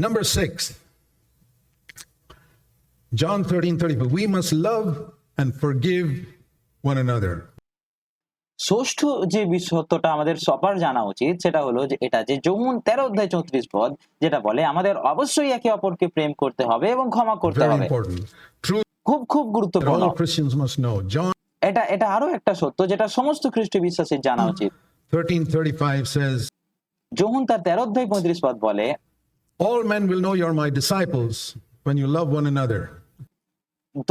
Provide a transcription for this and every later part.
Number 6, John 13:34. We must love and forgive one another. ষষ্ঠ যে সত্যটা আমাদের সবার জানা উচিত সেটা হলো যে এটা যে যোহন 13 অধ্যায় 34 পদ যেটা বলে আমাদের অবশ্যই একে অপরকে প্রেম করতে হবে এবং ক্ষমা করতে Very হবে। important. Truth খুব খুব that গুরুত্বপূর্ণ। all Christians must know. John এটা আরো একটা সত্য যেটা সমস্ত খ্রিস্ট বিশ্বাসীর জানা উচিত। 13:35 says, যোহন তার 13 অধ্যায় 35 পদ বলে, all men will know you're my disciples when you love one another.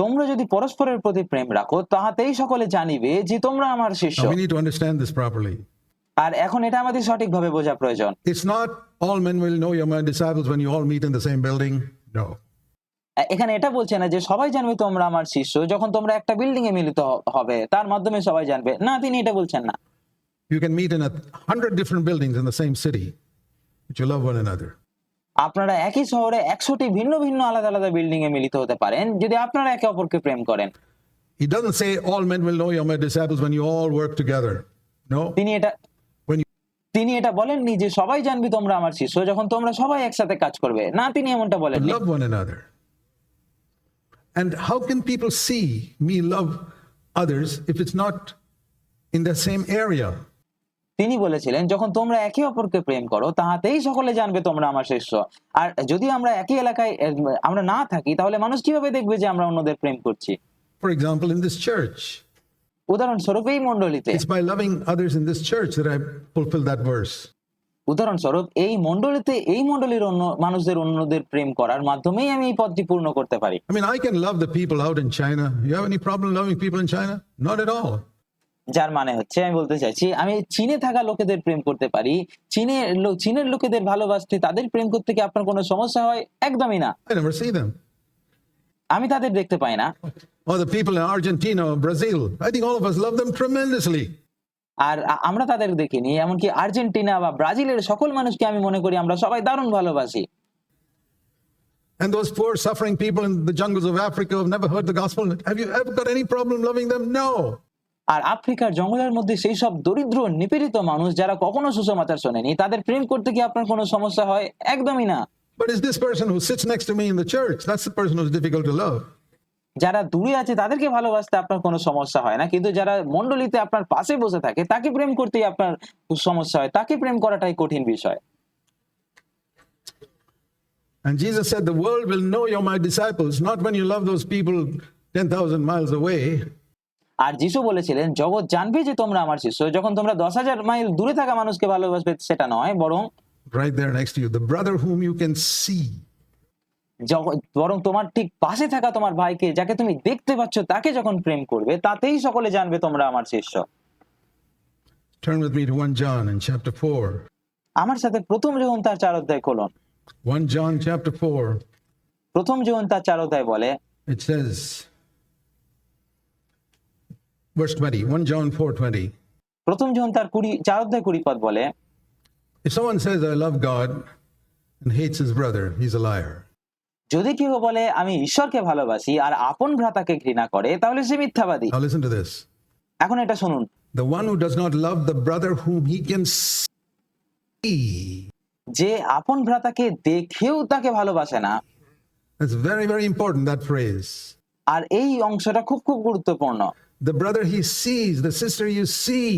তোমরা যদি পরস্পরের প্রতি প্রেম রাখো তাহাতেই সকলে জানিবে যে তোমরা আমার শিষ্য। Now we need to understand this properly. আর এখন এটা আমাদের সঠিকভাবে বোঝা প্রয়োজন। It's not all men will know you're my disciples when you all meet in the same building. No. এখানে এটা বলছে না যে সবাই জানবে তোমরা আমার শিষ্য যখন তোমরা একটা বিল্ডিং এ মিলিত হবে তার মাধ্যমে সবাই জানবে, না, তিনি এটা বলছেন না। You can meet in 100 different buildings in the same city, but you love one another. আপনারা একই শহরে 100টি ভিন্ন ভিন্ন আলাদা আলাদা বিল্ডিং এ মিলিত হতে পারেন যদি আপনারা একে অপরকে প্রেম করেন। He doesn't say all men will know you're my disciples when you all work together. No. তিনি এটা বলেননি যে সবাই জানবে তোমরা আমার শিষ্য যখন তোমরা সবাই একসাথে কাজ করবে, না, তিনি এমনটা বলেননি। Love one another. And how can people see me love others if it's not in the same area? তিনি বলেছিলেন যখন তোমরা একে অপরকে প্রেম করো তাহাতেই সকলে জানবে তোমরা আমার শিষ্য। আর যদি আমরা একই এলাকায় আমরা না থাকি তাহলে মানুষ কিভাবে দেখবে যে আমরা অন্যদের প্রেম করছি? For example, in this church, উদাহরণস্বরূপ এই মণ্ডলীতে, it's by loving others in this church that I fulfill that verse. উদাহরণস্বরূপ এই মণ্ডলীতে এই মণ্ডলীর অন্য মানুষদের অন্যদের প্রেম করার মাধ্যমেই আমি এই পদটি পূর্ণ করতে পারি। I mean, I can love the people out in China. You have any problem loving people in China? Not at all. যার মানে হচ্ছে আমি বলতে চাইছি আমি চীনে থাকা লোকেদের প্রেম করতে পারি, চীনের লোকেদের ভালোবাসতে তাদের প্রেম করতে কি আপনার কোনো সমস্যা হয়? একদমই না। I never see them. আমি তাদের দেখতে পাই না। Or the people in Argentina or Brazil. I think all of us love them tremendously. আর আমরা তাদের দেখিনি, এমনকি আর্জেন্টিনা বা ব্রাজিলের সকল মানুষকে আমি মনে করি আমরা সবাই দারুণ ভালোবাসি। And those poor suffering people in the jungles of Africa who have never heard the gospel, have you ever got any problem loving them? No. আর আফ্রিকার জঙ্গলের মধ্যে সেই সব দরিদ্র নিপীড়িত মানুষ যারা কখনো সুসমাচার শোনেনি তাদের প্রেম করতে কি আপনার কোনো সমস্যা হয়? একদমই না। But it's this person who sits next to me in the church, that's the person who's difficult to love. যারা দূরে আছে তাদেরকে ভালোবাসতে আপনার কোনো সমস্যা হয় না, কিন্তু যারা মণ্ডলীতে আপনার পাশে বসে থাকে তাকে প্রেম করতেই আপনার সমস্যা হয়, তাকে প্রেম করাটাই কঠিন বিষয়। And Jesus said, the world will know you're my disciples, not when you love those people 10,000 miles away. আর যিশু বলেছিলেন জগৎ জানবে যে তোমরা আমার শিষ্য যখন তোমরা 10,000 মাইল দূরে থাকা মানুষকে ভালোবাসবে, সেটা নয়, বরং Right there next to you, the brother whom you can see. বরং তোমার ঠিক পাশে থাকা তোমার ভাইকে যাকে তুমি দেখতে পাচ্ছ তাকে যখন প্রেম করবে তাতেই সকলে জানবে তোমরা আমার শিষ্য। Turn with me to 1 John in chapter 4. আমার সাথে প্রথম যোহন তার 4 অধ্যায় খুলুন। 1 John chapter 4. প্রথম যোহন তার 4 অধ্যায় বলে, It says, verse 20, 1 John 4:20. প্রথম যোহন তার 4 অধ্যায় 20 পদ বলে, If someone says, I love God and hates his brother, he's a liar. যদি কেউ বলে আমি ঈশ্বরকে ভালোবাসি আর আপন ভ্রাতাকে ঘৃণা করে তাহলে সে মিথ্যাবাদী। Now listen to this. এখন এটা শুনুন, The one who does not love the brother whom he can see. যে আপন ভ্রাতাকে দেখেও তাকে ভালোবাসে না। That's very, very important, that phrase. আর এই অংশটা খুব খুব গুরুত্বপূর্ণ। The brother he sees, the sister you see.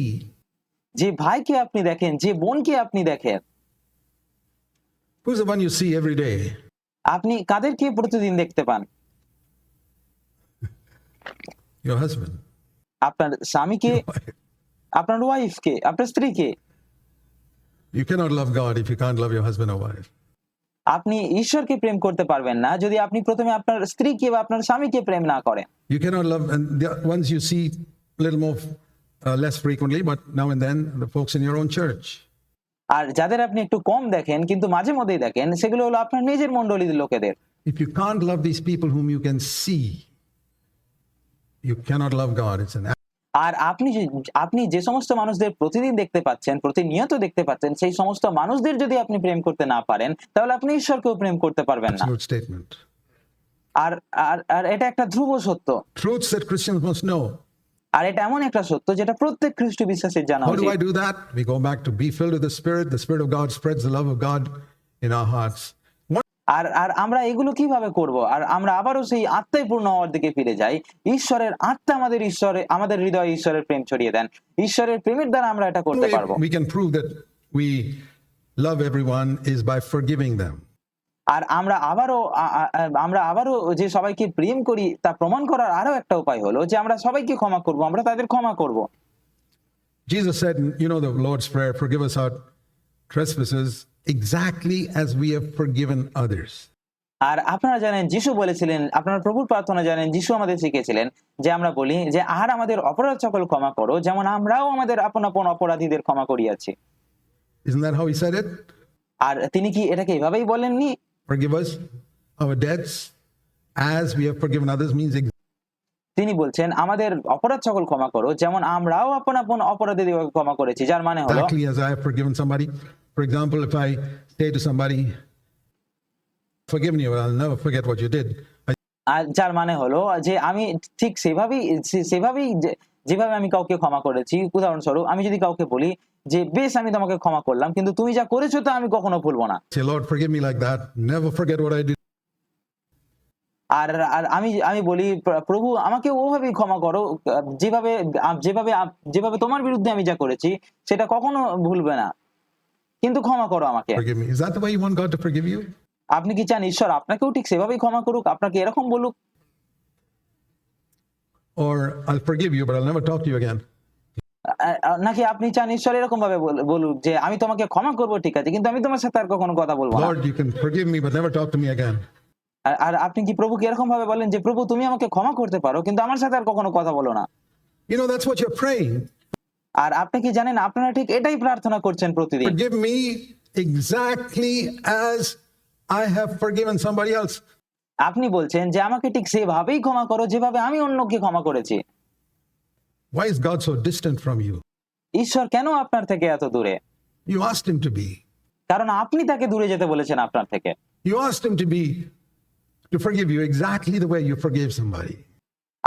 যে ভাইকে আপনি দেখেন, যে বোনকে আপনি দেখেন। Who's the one you see every day? আপনি কাদেরকে প্রতিদিন দেখতে পান? Your husband. আপনার স্বামীকে, আপনার ওয়াইফকে, আপনার স্ত্রীকে। You cannot love God if you can't love your husband or wife. আপনি ঈশ্বরকে প্রেম করতে পারবেন না যদি আপনি প্রথমে আপনার স্ত্রীকে বা আপনার স্বামীকে প্রেম না করেন। You cannot love, and the ones you see a little more less frequently, but now and then, the folks in your own church. আর যাদের আপনি একটু কম দেখেন কিন্তু মাঝে মধ্যেই দেখেন সেগুলো হলো আপনার নিজের মণ্ডলীর লোকেদের। If you can't love these people whom you can see, you cannot love God. It's an আর আপনি যে সমস্ত মানুষদের প্রতিদিন দেখতে পাচ্ছেন, প্রতিনিয়ত দেখতে পাচ্ছেন, সেই সমস্ত মানুষদের যদি আপনি প্রেম করতে না পারেন তাহলে আপনি ঈশ্বরকেও প্রেম করতে পারবেন না। absolute statement. আর এটা একটা ধ্রুব সত্য। Truths that Christians must know. আর এটা এমন একটা সত্য যেটা প্রত্যেক খ্রিস্ট বিশ্বাসীর জানা How do উচিত। I do that? We go back to be filled with the Spirit. The Spirit of God spreads the love of God in our hearts. আর আর আমরা এগুলো কিভাবে করব? আর আমরা আবারও সেই আত্মায় পূর্ণ হওয়ার দিকে ফিরে যাই। ঈশ্বরের আত্মা আমাদের হৃদয়ে ঈশ্বরের প্রেম ছড়িয়ে দেন। ঈশ্বরের প্রেমের দ্বারা আমরা এটা The করতে way পারবো। we can prove that we love everyone is by forgiving them. আর আমরা আবারও যে সবাইকে প্রেম করি তা প্রমাণ করার আরো একটা উপায় হলো যে আমরা সবাইকে ক্ষমা করব। আমরা তাদের ক্ষমা করব। Jesus said, you know the Lord's Prayer, forgive us our trespasses exactly as we have forgiven others. আর আপনারা জানেন যিশু বলেছিলেন, আপনারা প্রভুর প্রার্থনা জানেন, যিশু আমাদের শিখিয়েছিলেন যে আমরা বলি যে আর আমাদের অপরাধ সকল ক্ষমা করো যেমন আমরাও আমাদের আপন আপন অপরাধীদের ক্ষমা করিয়াছি। Isn't that how he said it? আর তিনি কি এটাকে এভাবেই বলেননি? Forgive us our debts as we have forgiven others means তিনি বলছেন আমাদের অপরাধ সকল ক্ষমা করো যেমন আমরাও আপন আপন অপরাধীদের ক্ষমা করেছি, যার মানে হলো exactly as I have forgiven somebody. For example, if I say to somebody, forgiven you, but I'll never forget what you did. আর যার মানে হলো যে আমি ঠিক সেভাবেই যেভাবে আমি কাউকে ক্ষমা করেছি, উদাহরণস্বরূপ আমি যদি কাউকে বলি যে বেশ আমি তোমাকে ক্ষমা করলাম কিন্তু তুমি যা করেছো তা আমি কখনো ভুলবো না। Say, Lord, forgive me like that. Never forget what I did. আর আর আমি বলি প্রভু আমাকে ওভাবেই ক্ষমা করো যেভাবে যেভাবে যেভাবে তোমার বিরুদ্ধে আমি যা করেছি সেটা কখনো ভুলবে না, কিন্তু ক্ষমা করো আমাকে। Forgive me. Is that the way you want God to forgive you? আপনি কি চান ঈশ্বর আপনাকেও ঠিক সেভাবেই ক্ষমা করুক, আপনাকে এরকম বলুক? Or I'll forgive you, but I'll never talk to you again. নাকি আপনি চান ঈশ্বর এরকম ভাবে বলুক যে আমি তোমাকে ক্ষমা করবো ঠিক আছে কিন্তু আমি তোমার সাথে আর কখনো কথা বলবো না? Lord, you can forgive me, but never talk to me again. আর আপনি কি প্রভুকে এরকম ভাবে বলেন যে প্রভু তুমি আমাকে ক্ষমা করতে পারো কিন্তু আমার সাথে আর কখনো কথা বলো না? You know, that's what you're praying. আর আপনি কি জানেন আপনারা ঠিক এটাই প্রার্থনা করছেন প্রতিদিন। Forgive me exactly as I have forgiven somebody else. আপনি বলছেন যে আমাকে ঠিক সেভাবেই ক্ষমা করো যেভাবে আমি অন্যকে ক্ষমা করেছি। Why is God so distant from you? ঈশ্বর কেন আপনার থেকে এত দূরে? You asked him to be. কারণ আপনি তাকে দূরে যেতে বলেছেন আপনার থেকে। You asked him to forgive you exactly the way you forgave somebody.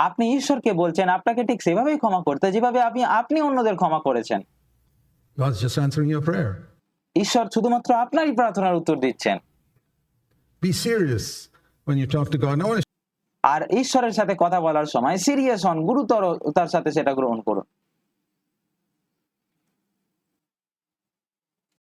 আপনি ঈশ্বরকে বলছেন আপনাকে ঠিক সেভাবেই ক্ষমা করতে যেভাবে আপনি অন্যদের ক্ষমা করেছেন। God's just answering your prayer. ঈশ্বর শুধুমাত্র আপনারই প্রার্থনার উত্তর দিচ্ছেন। Be serious when you talk to God. No one is আর ঈশ্বরের সাথে কথা বলার সময় সিরিয়াস হন, গুরুতর তার সাথে সেটা গ্রহণ করুন।